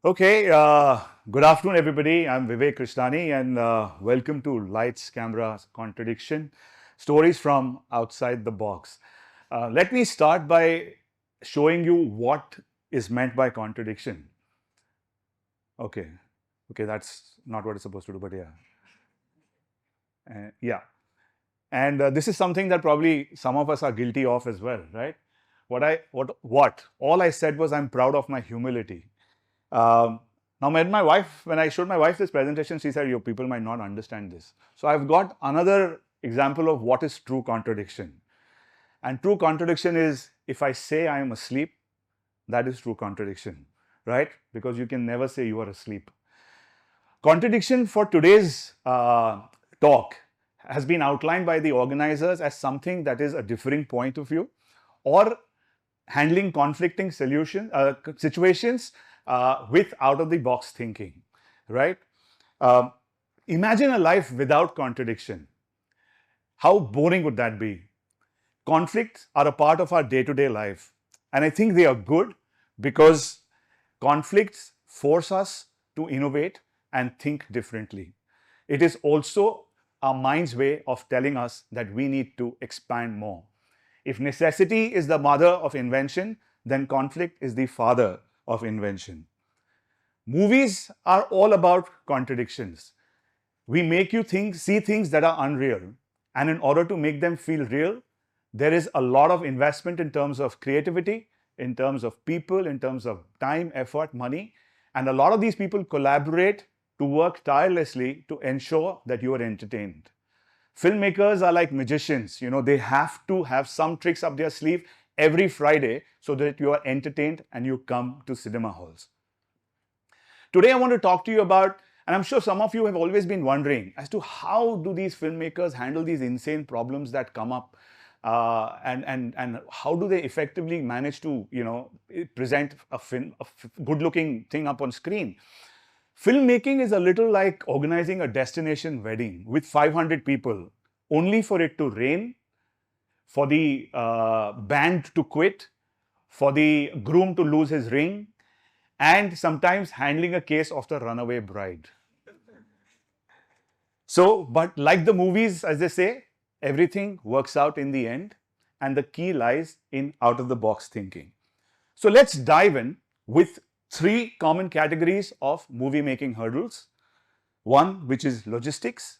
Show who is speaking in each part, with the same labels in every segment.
Speaker 1: Okay, good afternoon, everybody. I'm Vivek Krishnani, and welcome to Lights, Camera, Contradiction, stories from outside the box. Let me start by showing you what is meant by contradiction. Okay, okay, that's not what it's supposed to do, but yeah. And this is something that probably some of us are guilty of as well, right? What? All I said was I'm proud of my humility. Um, Now, when I showed my wife this presentation, she said, "Your people might not understand this." So I've got another example of what is true contradiction. And true contradiction is if I say I am asleep, that is true contradiction, right? Because you can never say you are asleep. Contradiction for today's talk has been outlined by the organizers as something that is a differing point of view or handling conflicting situations with out-of-the-box thinking, right? Um, Imagine a life without contradiction. How boring would that be? Conflicts are a part of our day-to-day life, and I think they are good because conflicts force us to innovate and think differently. It is also our mind's way of telling us that we need to expand more. If necessity is the mother of invention, then conflict is the father of invention. Movies are all about contradictions. We make you see things that are unreal. And in order to make them feel real, there is a lot of investment in terms of creativity, in terms of people, in terms of time, effort, money. And a lot of these people collaborate to work tirelessly to ensure that you are entertained. Filmmakers are like magicians, they have to have some tricks up their sleeve every Friday so that you are entertained and you come to cinema halls. Today I want to talk to you about, and I'm sure some of you have always been wondering as to how do these filmmakers handle these insane problems that come up, and how do they effectively manage to present a good-looking thing up on screen. Filmmaking is a little like organizing a destination wedding with 500 people, only for it to rain, for the band to quit, for the groom to lose his ring, and sometimes handling a case of the runaway bride. So, but like the movies, as they say, everything works out in the end, and the key lies in out-of-the-box thinking. So let's dive in with three common categories of movie making hurdles. One, which is logistics,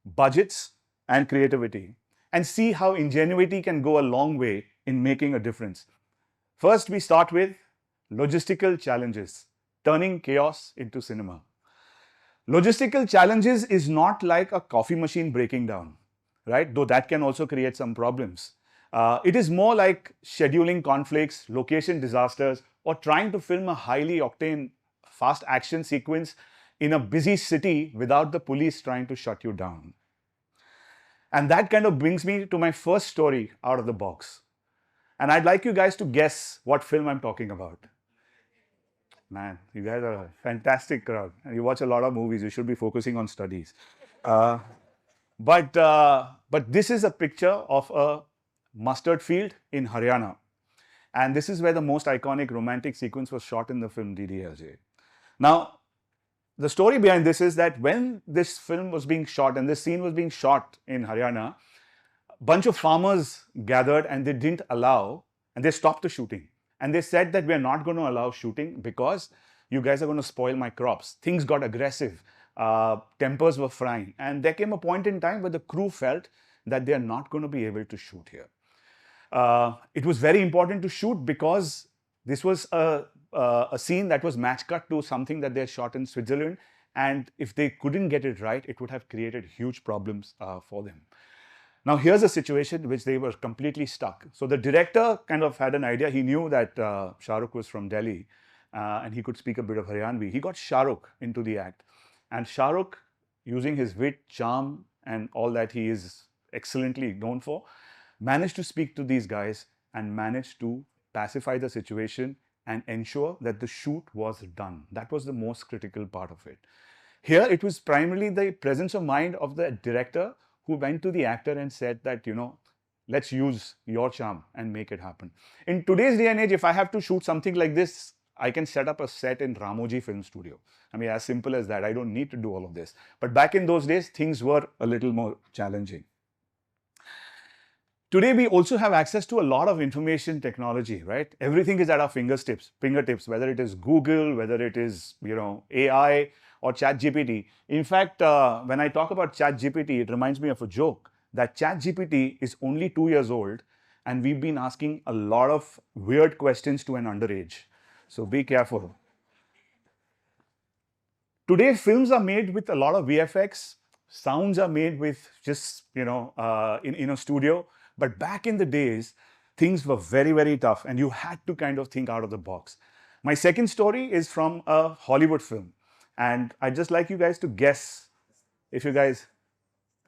Speaker 1: budgets, and creativity, and see how ingenuity can go a long way in making a difference. First, we start with logistical challenges, turning chaos into cinema. Logistical challenges is not like a coffee machine breaking down, right? Though that can also create some problems. It is more like scheduling conflicts, location disasters, or trying to film a highly octane fast action sequence in a busy city without the police trying to shut you down. And that kind of brings me to my first story out of the box. And I'd like you guys to guess what film I'm talking about. Man, you guys are a fantastic crowd. And you watch a lot of movies. You should be focusing on studies. Uh, but this is a picture of a mustard field in Haryana. And this is where the most iconic romantic sequence was shot in the film DDLJ. Now, the story behind this is that when this film was being shot and this scene was being shot in Haryana, a bunch of farmers gathered and they didn't allow, and they stopped the shooting. And they said that we're not going to allow shooting because you guys are going to spoil my crops. Things got aggressive. Tempers were frying. And there came a point in time where the crew felt that they are not going to be able to shoot here. It was very important to shoot because this was a scene that was match cut to something that they had shot in Switzerland. And if they couldn't get it right, it would have created huge problems for them. Now, here's a situation which they were completely stuck. So the director kind of had an idea. He knew that Shah Rukh was from Delhi and he could speak a bit of Haryanvi. He got Shah Rukh into the act. And Shah Rukh, using his wit, charm, and all that he is excellently known for, managed to speak to these guys and managed to pacify the situation and ensure that the shoot was done. That was the most critical part of it. Here, it was primarily the presence of mind of the director who went to the actor and said that, let's use your charm and make it happen. In today's day and age, if I have to shoot something like this, I can set up a set in Ramoji Film Studio. I mean, as simple as that. I don't need to do all of this. But back in those days, things were a little more challenging. Today, we also have access to a lot of information technology, right? Everything is at our fingertips, whether it is Google, whether it is, AI or ChatGPT. In fact, when I talk about ChatGPT, it reminds me of a joke that ChatGPT is only 2 years old and we've been asking a lot of weird questions to an underage. So be careful. Today, films are made with a lot of VFX. Sounds are made with just, in a studio. But back in the days, things were very, very tough and you had to kind of think out of the box. My second story is from a Hollywood film. And I'd just like you guys to guess if you guys,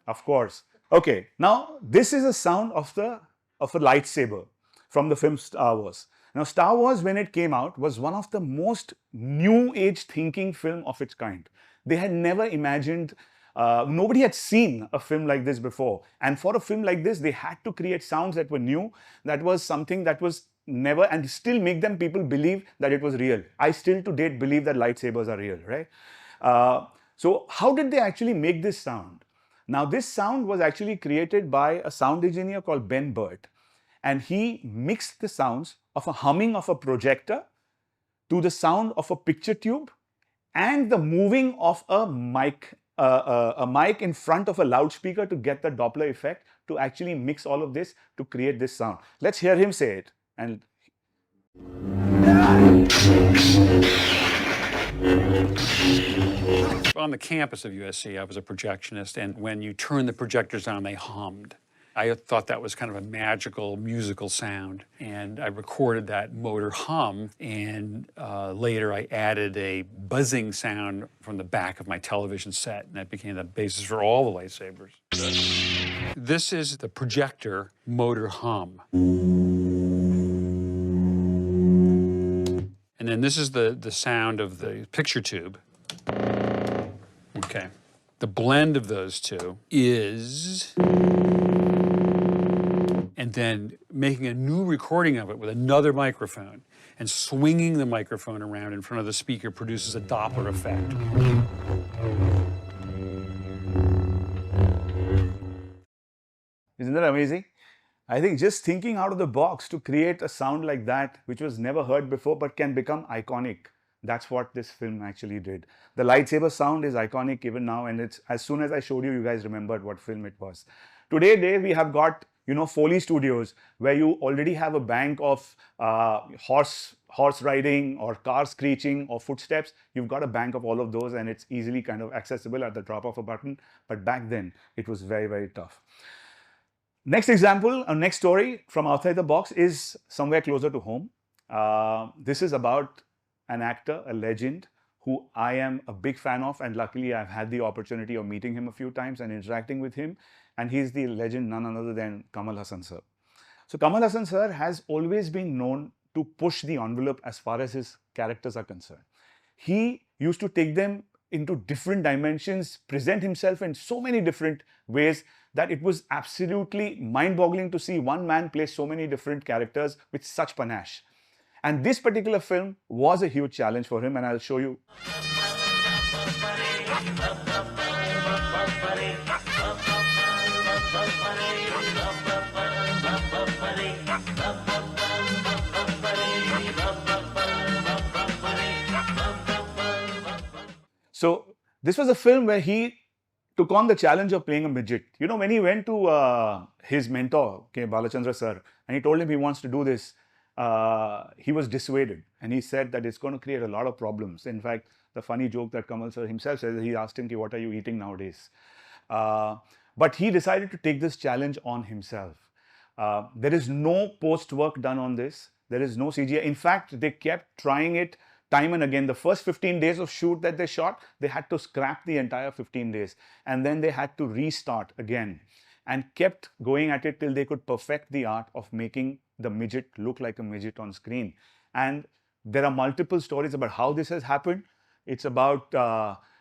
Speaker 1: of course. Okay, now this is a sound of a lightsaber from the film Star Wars. Now, Star Wars, when it came out, was one of the most new age thinking film of its kind. They had never imagined, nobody had seen a film like this before. And for a film like this, they had to create sounds that were new. That was something that was never, and still make them people believe that it was real. I still to date believe that lightsabers are real, right? So how did they actually make this sound? Now, this sound was actually created by a sound engineer called Ben Burt. And he mixed the sounds of a humming of a projector to the sound of a picture tube and the moving of a mic in front of a loudspeaker to get the Doppler effect to actually mix all of this to create this sound. Let's hear him say it. And
Speaker 2: on the campus of USC, I was a projectionist, and when you turn the projectors on, they hummed. I thought that was kind of a magical musical sound, and I recorded that motor hum, and later I added a buzzing sound from the back of my television set, and that became the basis for all the lightsabers. This is the projector motor hum. And then this is the sound of the picture tube. Okay. The blend of those two is... and then making a new recording of it with another microphone and swinging the microphone around in front of the speaker produces a Doppler effect.
Speaker 1: Isn't that amazing? I think just thinking out of the box to create a sound like that, which was never heard before but can become iconic. That's what this film actually did. The lightsaber sound is iconic even now, and it's as soon as I showed you, you guys remembered what film it was. Today, we have got Foley studios where you already have a bank of horse riding or car screeching or footsteps. You've got a bank of all of those and it's easily kind of accessible at the drop of a button. But back then, it was very, very tough. Next example, or next story from outside the box is somewhere closer to home. This is about an actor, a legend, who I am a big fan of, and luckily I've had the opportunity of meeting him a few times and interacting with him. And he's the legend, none other than Kamal Haasan sir. So Kamal Haasan sir has always been known to push the envelope as far as his characters are concerned. He used to take them into different dimensions, present himself in so many different ways that it was absolutely mind-boggling to see one man play so many different characters with such panache. And this particular film was a huge challenge for him, and I'll show you. So this was a film where he took on the challenge of playing a midget. When he went to his mentor, K. Balachandra sir, and he told him he wants to do this, he was dissuaded. And he said that it's going to create a lot of problems. In fact, the funny joke that Kamal sir himself says, he asked him, what are you eating nowadays? But he decided to take this challenge on himself. There is no post-work done on this. There is no CGI. In fact, they kept trying it time and again. The first 15 days of shoot that they shot, they had to scrap the entire 15 days. And then they had to restart again and kept going at it till they could perfect the art of making the midget look like a midget on screen. And there are multiple stories about how this has happened. It's about,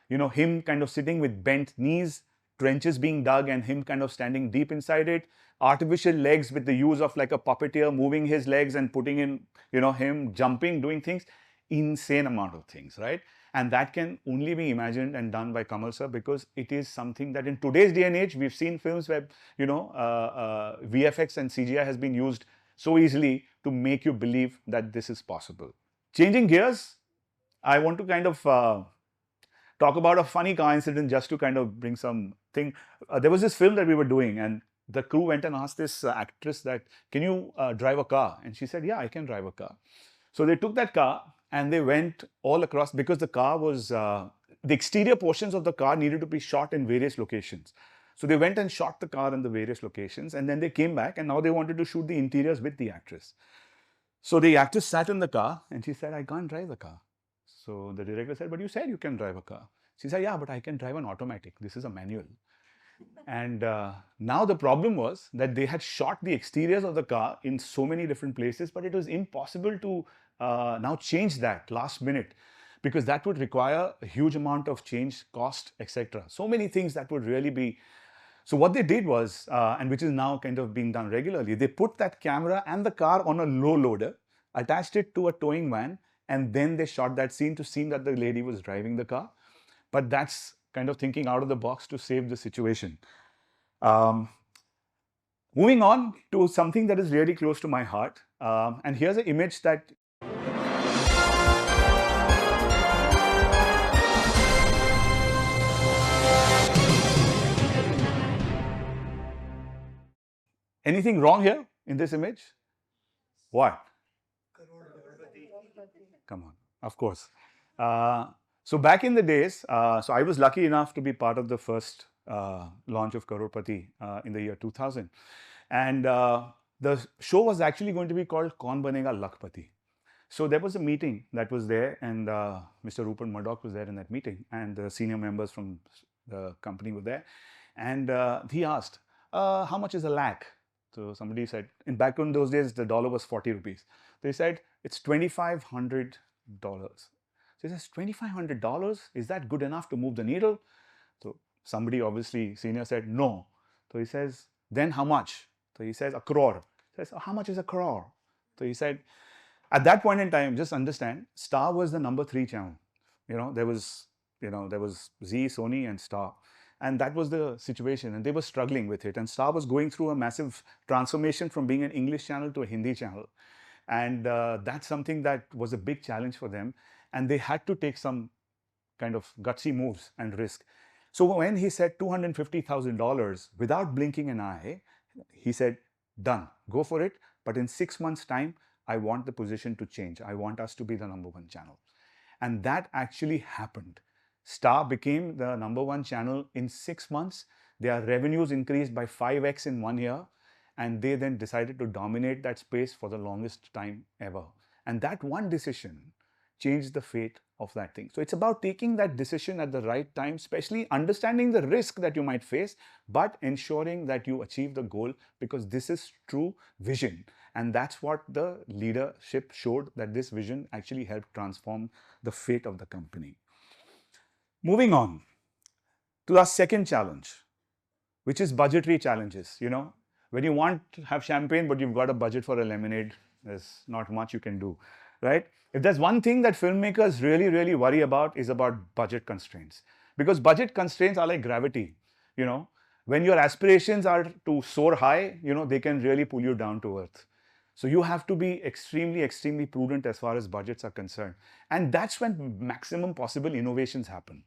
Speaker 1: him kind of sitting with bent knees, trenches being dug and him kind of standing deep inside it, artificial legs with the use of like a puppeteer moving his legs and putting in, him jumping, doing things. insane amount of things, right? And that can only be imagined and done by Kamal sir, because it is something that in today's day and age, we've seen films where, VFX and CGI has been used so easily to make you believe that this is possible. Changing gears, I want to kind of talk about a funny car incident just to kind of bring some thing. There was this film that we were doing, and the crew went and asked this actress that, can you drive a car? And she said, yeah, I can drive a car. So they took that car and they went all across, because the car was, the exterior portions of the car needed to be shot in various locations. So they went and shot the car in the various locations, and then they came back and now they wanted to shoot the interiors with the actress. So the actress sat in the car and she said, I can't drive the car. So the director said, but you said you can drive a car. She said, yeah, but I can drive an automatic. This is a manual. And now the problem was that they had shot the exteriors of the car in so many different places, but it was impossible to now change that last minute, because that would require a huge amount of change, cost, etc. So many things that would really be. So what they did was, and which is now kind of being done regularly, they put that camera and the car on a low loader, attached it to a towing van, and then they shot that scene to seem that the lady was driving the car. But that's kind of thinking out of the box to save the situation. Moving on to something that is really close to my heart. And here's an image that anything wrong here in this image? What? Come on, of course. So back in the days, so I was lucky enough to be part of the first launch of Crorepati in the year 2000. And the show was actually going to be called Kaun Banega Lakhpati. So there was a meeting that was there, and Mr. Rupert Murdoch was there in that meeting, and the senior members from the company were there. And he asked, how much is a lakh? So somebody said, back in those days, the dollar was 40 rupees. They said, it's $2,500. So he says, $2,500? Is that good enough to move the needle? So somebody, obviously, senior, said, no. So he says, then how much? So he says, a crore. He says, how much is a crore? So he said, at that point in time, just understand, Star was the number 3 channel. There was Zee, Sony, and Star. And that was the situation, and they were struggling with it. And Star was going through a massive transformation from being an English channel to a Hindi channel. And that's something that was a big challenge for them. And they had to take some kind of gutsy moves and risk. So when he said $250,000, without blinking an eye, he said, done, go for it. But in 6 months' time, I want the position to change. I want us to be the number 1 channel. And that actually happened. Star became the number 1 channel in 6 months. Their revenues increased by 5x in 1 year. And they then decided to dominate that space for the longest time ever. And that one decision changed the fate of that thing. So it's about taking that decision at the right time, especially understanding the risk that you might face, but ensuring that you achieve the goal, because this is true vision. And that's what the leadership showed, that this vision actually helped transform the fate of the company. Moving on to our second challenge, which is budgetary challenges. When you want to have champagne, but you've got a budget for a lemonade, there's not much you can do, right? If there's one thing that filmmakers really, really worry about, is about budget constraints. Because budget constraints are like gravity. When your aspirations are to soar high, they can really pull you down to earth. So you have to be extremely, extremely prudent as far as budgets are concerned. And that's when maximum possible innovations happen.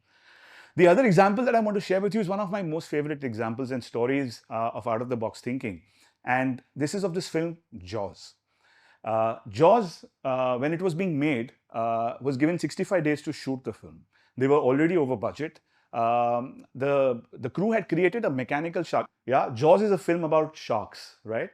Speaker 1: The other example that I want to share with you is one of my most favorite examples and stories of out-of-the-box thinking. And this is of this film, Jaws. Jaws, when it was being made, was given 65 days to shoot the film. They were already over budget. The crew had created a mechanical shark. Yeah, Jaws is a film about sharks, right?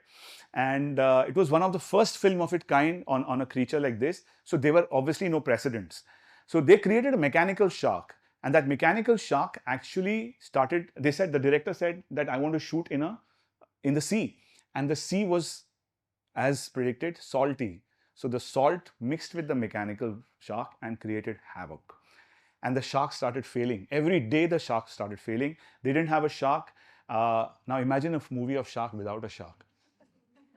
Speaker 1: And it was one of the first film of its kind on a creature like this. So there were obviously no precedents. So they created a mechanical shark. And that mechanical shark actually started, the director said that I want to shoot in the sea. And the sea was, as predicted, salty. So the salt mixed with the mechanical shark and created havoc. And the shark started failing. Every day the shark started failing. They didn't have a shark. Now imagine a movie of shark without a shark.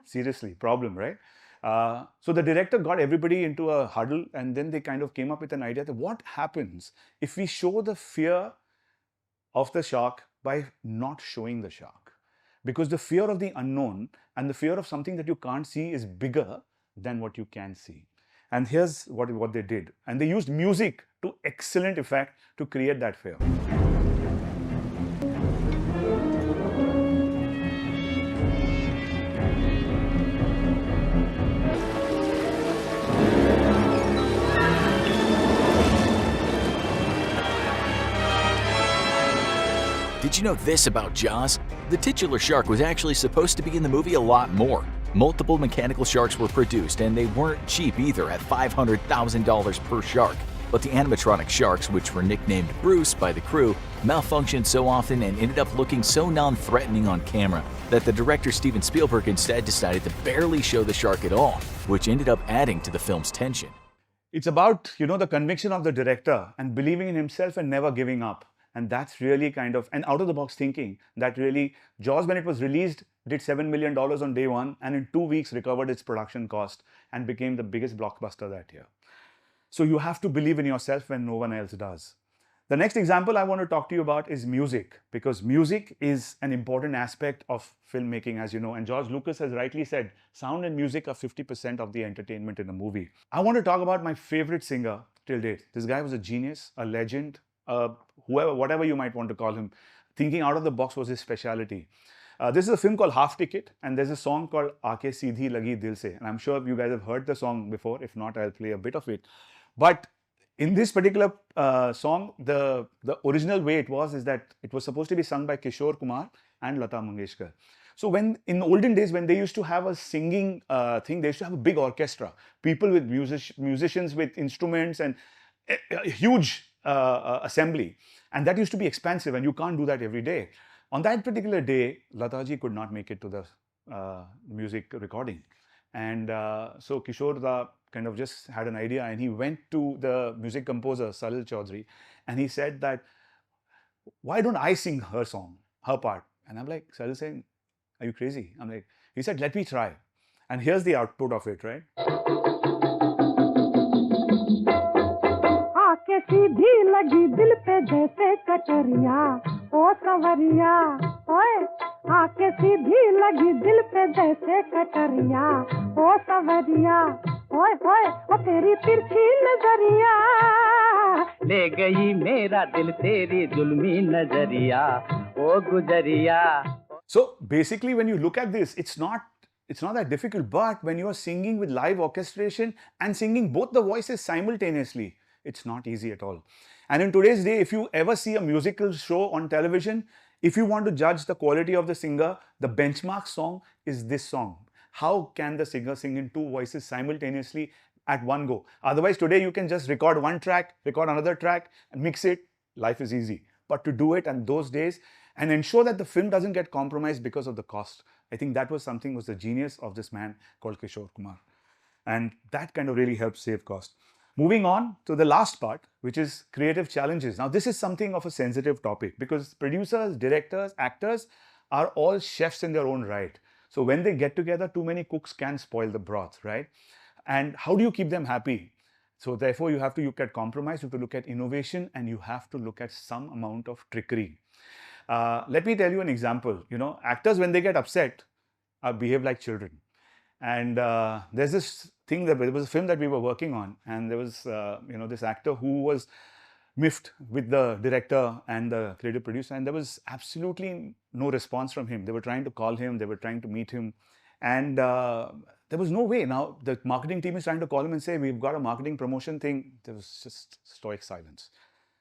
Speaker 1: Seriously, problem, right? So the director got everybody into a huddle, and then they kind of came up with an idea that what happens if we show the fear of the shark by not showing the shark? Because the fear of the unknown and the fear of something that you can't see is bigger than what you can see. And here's what they did. And they used music to excellent effect to create that fear.
Speaker 3: Did you know this about Jaws? The titular shark was actually supposed to be in the movie a lot more. Multiple mechanical sharks were produced, and they weren't cheap either at $500,000 per shark. But the animatronic sharks, which were nicknamed Bruce by the crew, malfunctioned so often and ended up looking so non-threatening on camera that the director Steven Spielberg instead decided to barely show the shark at all, which ended up adding to the film's tension.
Speaker 1: It's about, the conviction of the director and believing in himself and never giving up. And that's really kind of an out-of-the-box thinking that really, Jaws, when it was released, did $7 million on day one, and in 2 weeks recovered its production cost and became the biggest blockbuster that year. So you have to believe in yourself when no one else does. The next example I want to talk to you about is music, because music is an important aspect of filmmaking, as you know. And George Lucas has rightly said, sound and music are 50% of the entertainment in a movie. I want to talk about my favorite singer till date. This guy was a genius, a legend, whatever you might want to call him. Thinking out of the box was his specialty. This is a film called Half Ticket, and there's a song called Aake Seedhi Lagi Dil Se. And I'm sure you guys have heard the song before. If not, I'll play a bit of it. But in this particular song, the original way it was is that it was supposed to be sung by Kishore Kumar and Lata Mangeshkar. So when in the olden days, when they used to have a singing thing, they used to have a big orchestra, people with musicians with instruments and a huge assembly. And that used to be expensive, and you can't do that every day. On that particular day, Lataji could not make it to the music recording. And so Kishore Da kind of just had an idea, and he went to the music composer, Salil Chaudhary, and he said that, why don't I sing her song, her part? And I'm like, Salil saying, are you crazy? I'm like, he said, let me try. And here's the output of it, right?
Speaker 4: सीधी लगी दिल पे जैसे कटरिया ओ सवरिया ओए आके सीधी लगी दिल पे जैसे कटरिया ओ सवरिया ओए ओए ओ तेरी तिरछी नजरिया ले गई मेरा दिल तेरी जुल्मी नजरिया ओ गुजरिया.
Speaker 1: So basically, when you look at this, it's not that difficult. But when you are singing with live orchestration and singing both the voices simultaneously, it's not easy at all. And in today's day, if you ever see a musical show on television, if you want to judge the quality of the singer, the benchmark song is this song. How can the singer sing in two voices simultaneously at one go? Otherwise, today you can just record one track, record another track, and mix it. Life is easy. But to do it in those days and ensure that the film doesn't get compromised because of the cost, I think that was the genius of this man called Kishore Kumar. And that kind of really helped save cost. Moving on to the last part, which is creative challenges. Now, this is something of a sensitive topic because producers, directors, actors are all chefs in their own right. So when they get together, too many cooks can spoil the broth, right? And how do you keep them happy? So therefore, you have to look at compromise, you have to look at innovation, and you have to look at some amount of trickery. Let me tell you an example. Actors, when they get upset, behave like children. And there's this thing that there was a film that we were working on, and there was this actor who was miffed with the director and the creative producer, and there was absolutely no response from him. They were trying to call him, they were trying to meet him, and there was no way. Now the marketing team is trying to call him and say, we've got a marketing promotion thing. There was just stoic silence.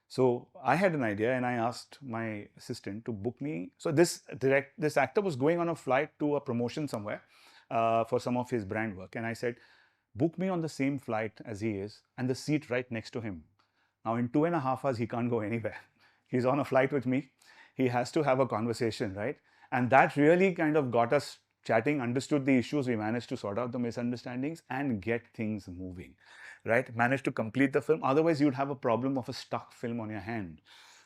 Speaker 1: So I had an idea, and I asked my assistant to book me. So this actor was going on a flight to a promotion somewhere for some of his brand work, and I said, book me on the same flight as he is and the seat right next to him. Now in 2.5 hours, he can't go anywhere. He's on a flight with me. He has to have a conversation, right? And that really kind of got us chatting, understood the issues. We managed to sort out the misunderstandings and get things moving, right? Managed to complete the film. Otherwise, you'd have a problem of a stuck film on your hand.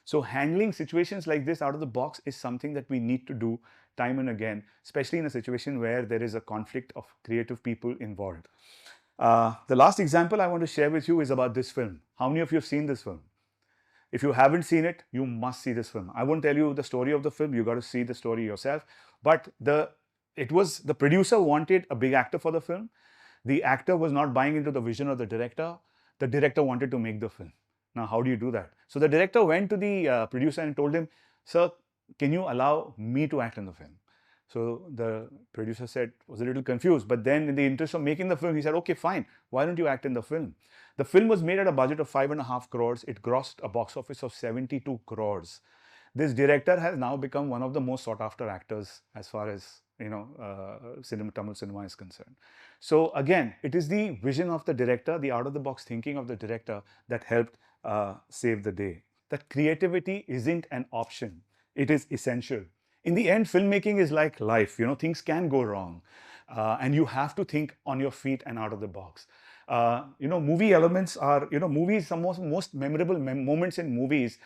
Speaker 1: So handling situations like this out of the box is something that we need to do time and again, especially in a situation where there is a conflict of creative people involved. The last example I want to share with you is about this film. How many of you have seen this film? If you haven't seen it, you must see this film. I won't tell you the story of the film. You got to see the story yourself. But the producer wanted a big actor for the film. The actor was not buying into the vision of the director. The director wanted to make the film. Now, how do you do that? So the director went to the producer and told him, "Sir, can you allow me to act in the film?" So the producer was a little confused, but then in the interest of making the film, he said, "Okay, fine. Why don't you act in the film?" The film was made at a budget of 5.5 crores. It grossed a box office of 72 crores. This director has now become one of the most sought after actors as far as Tamil cinema is concerned. So again, it is the vision of the director, the out of the box thinking of the director that helped save the day. That creativity isn't an option. It is essential. In the end, filmmaking is like life. Things can go wrong, and you have to think on your feet and out of the box. Movie elements are, movies, some most memorable moments in movies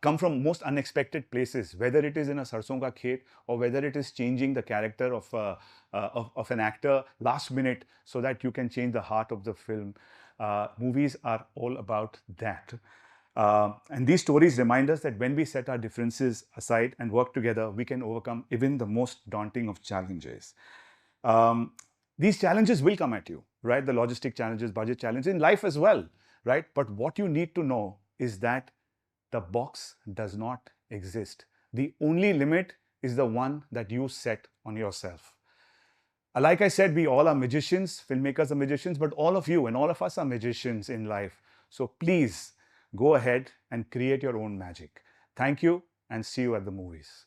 Speaker 1: come from most unexpected places, whether it is in a sarson ka khet or whether it is changing the character of an actor last minute so that you can change the heart of the film. Movies are all about that. And these stories remind us that when we set our differences aside and work together, we can overcome even the most daunting of challenges. These challenges will come at you, right? The logistic challenges, budget challenges, in life as well, right? But what you need to know is that the box does not exist. The only limit is the one that you set on yourself. Like I said, we all are magicians, filmmakers are magicians, but all of you and all of us are magicians in life. So please go ahead and create your own magic. Thank you and see you at the movies.